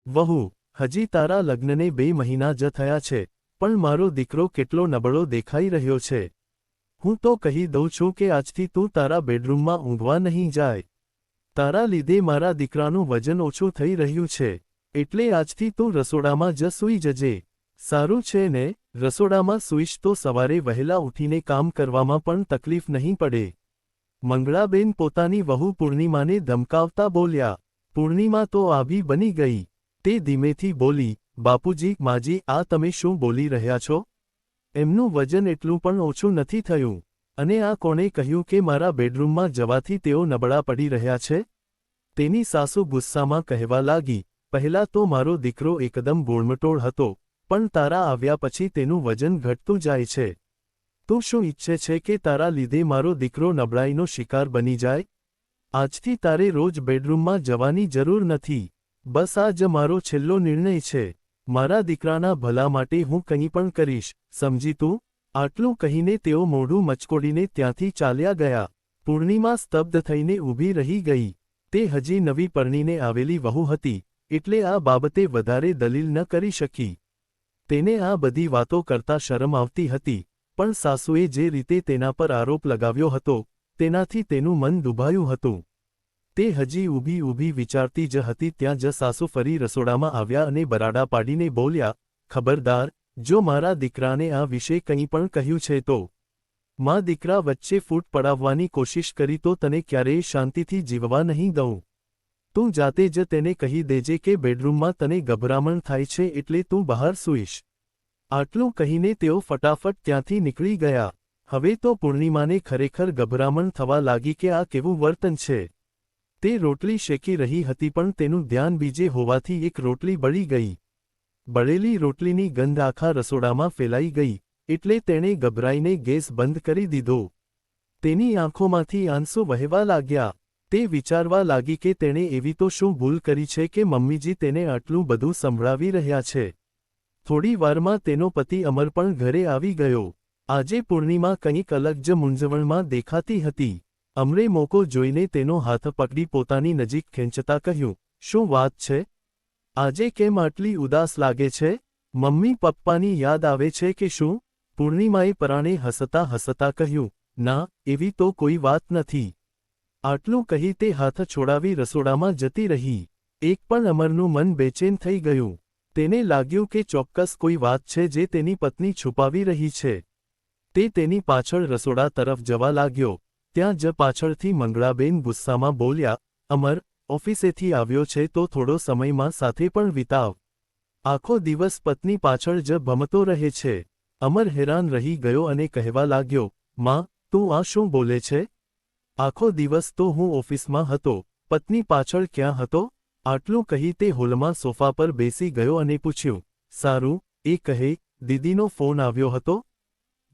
વહુ, હજી તારા લગ્નને 2 મહિના જ થયા છે, પણ મારો દીકરો કેટલો નબળો દેખાઈ રહ્યો છે. હું તો કહી દઉં છું કે આજથી તું તારા બેડરૂમમાં ઊંઘવા નહીં જાય. તારા લીધે મારા દીકરાનું વજન ઓછું થઈ રહ્યું છે, એટલે આજથી તું રસોડામાં જ સૂઈ જજે. સારું છે ને? રસોડામાં સૂઈશ તો સવારે વહેલા ઉઠીને કામ કરવામાં પણ તકલીફ નહીં પડે. મંગળાબેન પોતાની વહુ પૂર્ણિમાને ધમકાવતા બોલ્યા. પૂર્ણિમા તો આભી બની ગઈ. તે ધીમેથી બોલી, બાપુજી, માજી, આ તમે શું બોલી રહ્યા છો? એમનું વજન એટલું પણ ઓછું નથી થયું. અને આ કોણે કહ્યું કે મારા બેડરૂમમાં જવાથી તેઓ નબળા પડી રહ્યા છે? તેની સાસુ ગુસ્સામાં કહેવા લાગી, પહેલાં તો મારો દીકરો એકદમ ગોળમટોળ હતો, પણ તારા આવ્યા પછી તેનું વજન ઘટતું જાય છે. તું શું ઈચ્છે છે કે તારા લીધે મારો દીકરો નબળાઈનો શિકાર બની જાય? આજથી તારે રોજ બેડરૂમમાં જવાની જરૂર નથી. બસ આ જ મારો છેલ્લો નિર્ણય છે. મારા દીકરાના ભલા માટે હું કંઈ પણ કરીશ, સમજી તું? આટલું કહીને તેઓ મોઢું મચકોડીને ત્યાંથી ચાલ્યા ગયા. પૂર્ણિમા સ્તબ્ધ થઈને ઊભી રહી ગઈ. તે હજી નવી પરણીને આવેલી વહુ હતી, એટલે આ બાબતે વધારે દલીલ ન કરી શકી. તેને આ બધી વાતો કરતા શરમ આવતી હતી, પણ સાસુએ જે રીતે તેના પર આરોપ લગાવ્યો હતો, તેનાથી તેનું મન દુભાયું હતું. તે હજી ઊભી વિચારતી જ હતી ત્યાં જ સાસુ ફરી રસોડામાં આવ્યા અને બરાડા પાડીને બોલ્યા, ખબરદાર, જો મારા દીકરાને આ વિશે કંઈ પણ કહ્યું છે તો માં દીકરા વચ્ચે ફૂટ પડાવવાની કોશિશ કરી તો તને ક્યારેય શાંતિથી જીવવા નહીં દઉં. તું જાતે જ તેને કહી દેજે કે બેડરૂમમાં તને ગભરામણ થાય છે એટલે તું બહાર સૂઈશ. આટલું કહીને તેઓ ફટાફટ ત્યાંથી નીકળી ગયા. હવે તો પૂર્ણિમાને ખરેખર ગભરામણ થવા લાગી કે આ કેવું વર્તન છે. તે રોટલી શેકી રહી હતી પણ તેનું ધ્યાન બીજે હોવાથી એક રોટલી બળી ગઈ. બળેલી રોટલીની ગંધ આખા રસોડામાં ફેલાઈ ગઈ, એટલે તેણે ગભરાઈને ગેસ બંધ કરી દીધો. તેની આંખોમાંથી આંસુ વહેવા લાગ્યા. તે વિચારવા લાગી કે તેણે એવી તો શું ભૂલ કરી છે કે મમ્મીજી તેને આટલું બધું સંભળાવી રહ્યા છે. થોડી વારમાં તેનો પતિ અમર પણ ઘરે આવી ગયો. આજે પૂર્ણિમા કંઈક અલગ જ મૂંઝવણમાં દેખાતી હતી. અમરે મોકો જોઈને તેનો હાથ પકડી પોતાની નજીક ખેંચતા કહ્યું, શું વાત છે? આજે કેમ આટલી ઉદાસ લાગે છે? મમ્મી પપ્પાની યાદ આવે છે કે શું? પૂર્ણિમાએ પરાણે હસતા હસતા કહ્યું, ના, એવી તો કોઈ વાત નથી. આટલું કહી તે હાથ છોડાવી રસોડામાં જતી રહી. એક પણ અમરનું મન બેચેન થઈ ગયું. તેને લાગ્યું કે ચોક્કસ કોઈ વાત છે જે તેની પત્ની છુપાવી રહી છે. તે તેની પાછળ રસોડા તરફ જવા લાગ્યો. ત્યાં જ પાછળથી મંગળાબેન ગુસ્સામાં બોલ્યા, અમર, ઓફિસેથી આવ્યો છે તો થોડો સમયમાં સાથે પણ વિતાવ. આખો દિવસ પત્ની પાછળ જ ભમતો રહે છે. અમર હેરાન રહી ગયો અને કહેવા લાગ્યો, માં, તું આ શું બોલે છે? આખો દિવસ તો હું ઓફિસમાં હતો, પત્ની પાછળ ક્યાં હતો? આટલું કહી તે હોલમાં સોફા પર બેસી ગયો અને પૂછ્યું, સારું, એ કહે, દીદીનો ફોન આવ્યો હતો?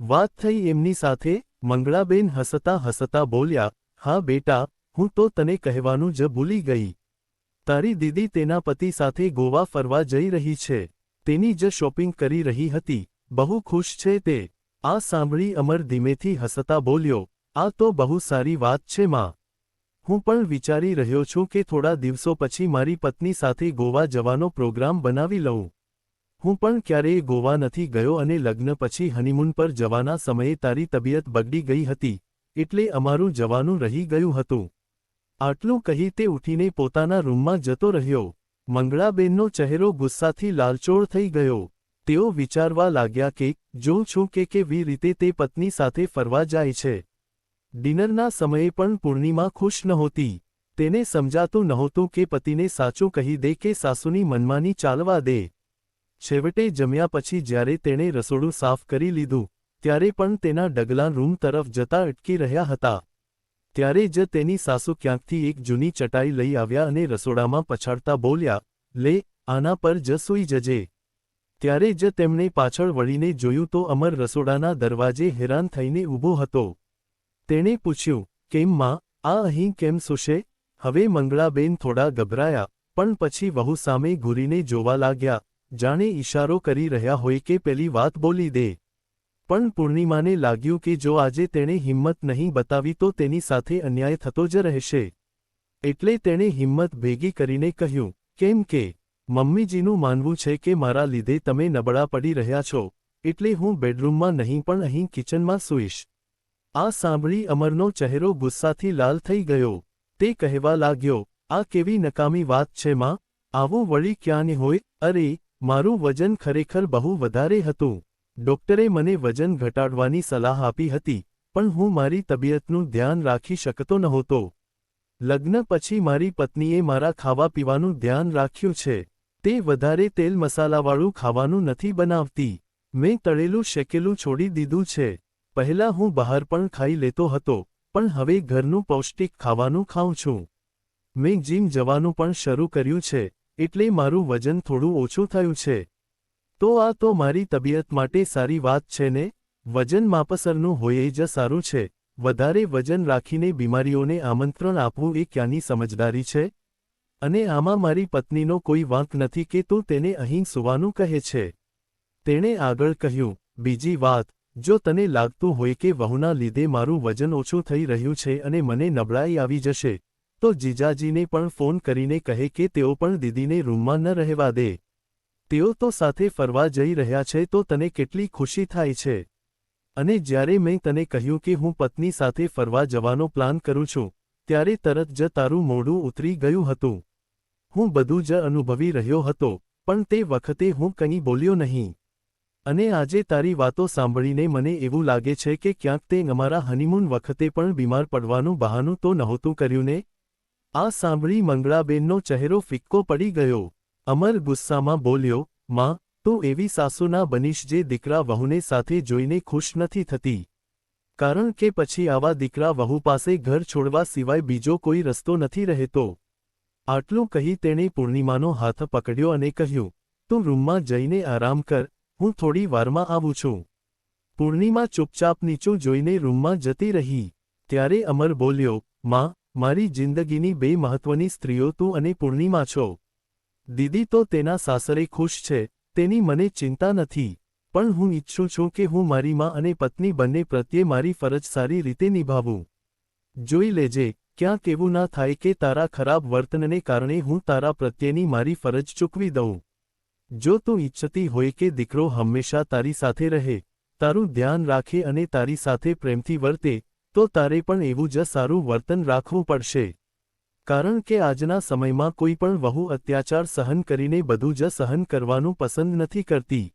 વાત થઈ એમની સાથે? મંગળાબેન હસતા હસતા બોલ્યા, હા બેટા, હું તો તને કહેવાનું જ ભૂલી ગઈ. તારી દીદી તેના પતિ સાથે ગોવા ફરવા જઈ રહી છે. તેની જ શોપિંગ કરી રહી હતી. બહુ ખુશ છે તે. આ સાંભળી અમર ધીમેથી હસતા બોલ્યો, આ તો બહુ સારી વાત છે માં. હું પણ વિચારી રહ્યો છું કે થોડા દિવસો પછી મારી પત્ની સાથે ગોવા જવાનો પ્રોગ્રામ બનાવી લઉં. હું પણ ક્યારેય ગોવા નથી ગયો અને લગ્ન પછી હનીમૂન પર જવાના સમયે તારી તબિયત બગડી ગઈ હતી, એટલે અમારું જવાનું રહી ગયું હતું. આટલું કહી તે ઉઠીને પોતાના રૂમમાં જતો રહ્યો. મંગળાબેનનો ચહેરો ગુસ્સાથી લાલચોળ થઈ ગયો. તેઓ વિચારવા લાગ્યા કે, જોઉં છું કે કેવી રીતે તે પત્ની સાથે ફરવા જાય છે. ડિનરના સમયે પણ પૂર્ણિમા ખુશ નહોતી. તેને સમજાતું નહોતું કે પતિને સાચું કહી દે કે સાસુની મનમાની ચાલવા દે. છેવટે જમ્યા પછી જ્યારે તેણે રસોડું સાફ કરી લીધું, ત્યારે પણ તેના ડગલા રૂમ તરફ જતા અટકી રહ્યા હતા. ત્યારે જ તેની સાસુ ક્યાંકથી એક જૂની ચટાઈ લઈ આવ્યા અને રસોડામાં પછાડતા બોલ્યા, લે, આના પર જ સૂઈ જજે. ત્યારે જ તેમણે પાછળ વળીને જોયું તો અમર રસોડાના દરવાજે હેરાન થઈને ઊભો હતો. તેણે પૂછ્યું, કેમ માં, આ અહીં કેમ સૂશે? હવે મંગળાબેન થોડા ગભરાયા, પણ પછી વહુ સામે ઘૂરીને જોવા લાગ્યા, જાણે ઈશારો કરી રહ્યા હોય કે પેલી વાત બોલી દે. પણ પૂર્ણિમાને લાગ્યું કે જો આજે તેણે હિંમત નહીં બતાવી તો તેની સાથે અન્યાય થતો જ રહેશે. એટલે તેણે હિંમત ભેગી કરીને કહ્યું, કેમ કે મમ્મીજીનું માનવું છે કે મારા લીધે તમે નબળા પડી રહ્યા છો, એટલે હું બેડરૂમમાં નહીં પણ અહીં કિચનમાં સૂઈશ. આ સાંભળી અમરનો ચહેરો ગુસ્સાથી લાલ થઈ ગયો. તે કહેવા લાગ્યો, આ કેવી નકામી વાત છે માં, આવું વળી ક્યાંને હોય? અરે, મારું વજન ખરેખર બહુ વધારે હતું. ડોક્ટરે મને વજન ઘટાડવાની સલાહ આપી હતી, પણ હું મારી તબિયતનું ધ્યાન રાખી શકતો નહોતો. લગ્ન પછી મારી પત્નીએ મારા ખાવા પીવાનું ધ્યાન રાખ્યું છે. તે વધારે તેલ મસાલાવાળું ખાવાનું નથી બનાવતી. મેં તળેલું શેકેલું છોડી દીધું છે. પહેલાં હું બહાર પણ ખાઈ લેતો હતો, પણ હવે ઘરનું પૌષ્ટિક ખાવાનું ખાઉં છું. મેં જીમ જવાનું પણ શરૂ કર્યું છે, એટલે મારું વજન થોડું ઓછું થયું છે. તો આ તો મારી તબિયત માટે સારી વાત છે ને? વજન માપસરનું હોય એ જ સારું છે. વધારે વજન રાખીને બીમારીઓને આમંત્રણ આપવું એ ક્યાંની સમજદારી છે? અને આમાં મારી પત્નીનો કોઈ વાંક નથી કે તું તેને અહીં સૂવાનું કહે છે. તેણે આગળ કહ્યું, બીજી વાત, જો તને લાગતું હોય કે વહુના લીધે મારું વજન ઓછું થઈ રહ્યું છે અને મને નબળાઈ આવી જશે, તો જીજાજીને પણ ફોન કરીને કહે કે તેઓ પણ દીદીને રૂમમાં ન રહેવા દે. તેઓ તો સાથે ફરવા જઈ રહ્યા છે તો તને કેટલી ખુશી થાય છે. અને જ્યારે મેં તને કહ્યું કે હું પત્ની સાથે ફરવા જવાનો પ્લાન કરું છું, ત્યારે તરત જ તારું મોઢું ઉતરી ગયું હતું. હું બધું જ અનુભવી રહ્યો હતો, પણ તે વખતે હું કંઈ બોલ્યો નહીં. અને આજે તારી વાતો સાંભળીને મને એવું લાગે છે કે ક્યાંક તે અમારા હનીમૂન વખતે પણ બીમાર પડવાનું બહાનું તો નહોતું કર્યું ને? આ સાંભળી મંગળાબેનનો ચહેરો ફિક્કો પડી ગયો. અમર ગુસ્સામાં બોલ્યો, માં, તું એવી સાસુ ના બનીશ જે દીકરા વહુને સાથે જોઈને ખુશ નથી થતી. કારણ કે પછી આવા દીકરા વહુ પાસે ઘર છોડવા સિવાય બીજો કોઈ રસ્તો નથી રહેતો. આટલું કહી તેણે પૂર્ણિમાનો હાથ પકડ્યો અને કહ્યું, તું રૂમમાં જઈને આરામ કર, હું થોડી વારમાં આવું છું. પૂર્ણિમા ચૂપચાપ નીચું જોઈને રૂમમાં જતી રહી. ત્યારે અમર બોલ્યો, માં, મારી જિંદગીની બે મહત્વની સ્ત્રીઓ તું અને પૂર્ણિમા છો. દીદી તો તેના સાસરે ખુશ છે, તેની મને ચિંતા નથી, પણ હું ઈચ્છું છું કે હું મારી માં અને પત્ની બંને પ્રત્યે મારી ફરજ સારી રીતે નિભાવું. જોઈ લેજે, ક્યાંક એવું ના થાય કે તારા ખરાબ વર્તનને કારણે હું તારા પ્રત્યેની મારી ફરજ ચૂકવી દઉં. જો તું ઈચ્છતી હોય કે દીકરો હંમેશા તારી સાથે રહે, તારું ધ્યાન રાખે અને તારી સાથે પ્રેમથી વર્તે, તો તારે પણ એવું જ સારું વર્તન રાખવું પડશે. કારણ કે આજના સમયમાં કોઈ પણ વહુ અત્યાચાર સહન કરીને બધું જ સહન કરવાનું પસંદ નથી કરતી.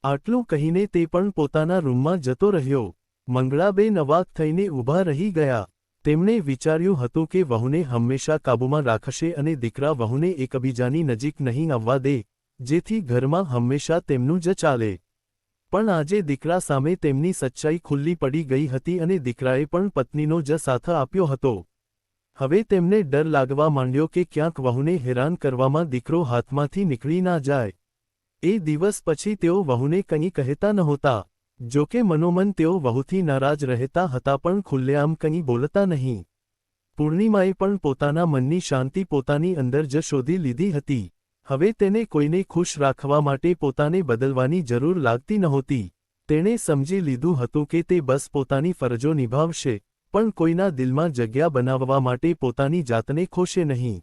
આટલું કહીને તે પણ પોતાના રૂમમાં જતો રહ્યો. મંગળાબેન અવાક થઈને ઊભા રહી ગયા. તેમણે વિચાર્યું હતું કે વહુને હંમેશા કાબૂમાં રાખશે અને દીકરા વહુને એકબીજાની નજીક નહીં આવવા દે, જેથી ઘરમાં હંમેશા તેમનું જ ચાલે. પણ આજે દીકરા સામે તેમની સચ્ચાઈ ખુલ્લી પડી ગઈ હતી અને દીકરાએ પણ પત્નીનો જ સાથ આપ્યો હતો. હવે તેમને ડર લાગવા માંડ્યો કે ક્યાંક વહુને હેરાન કરવામાં દીકરો હાથમાંથી નીકળી ના જાય. એ દિવસ પછી તેઓ વહુને કંઈ કહેતા નહોતા. જોકે મનોમન તેઓ વહુથી નારાજ રહેતા હતા પણ ખુલ્લેઆમ કંઈ બોલતા નહીં. પૂર્ણિમાએ પણ પોતાના મનની શાંતિ પોતાની અંદર જ શોધી લીધી હતી. હવે તેને કોઈને ખુશ રાખવા માટે પોતાને બદલવાની જરૂર લાગતી નહોતી. તેણે સમજી લીધું હતું કે તે બસ પોતાની ફરજો નિભાવશે, પણ કોઈના દિલમાં જગ્યા બનાવવા માટે પોતાની જાતને ખોશે નહીં.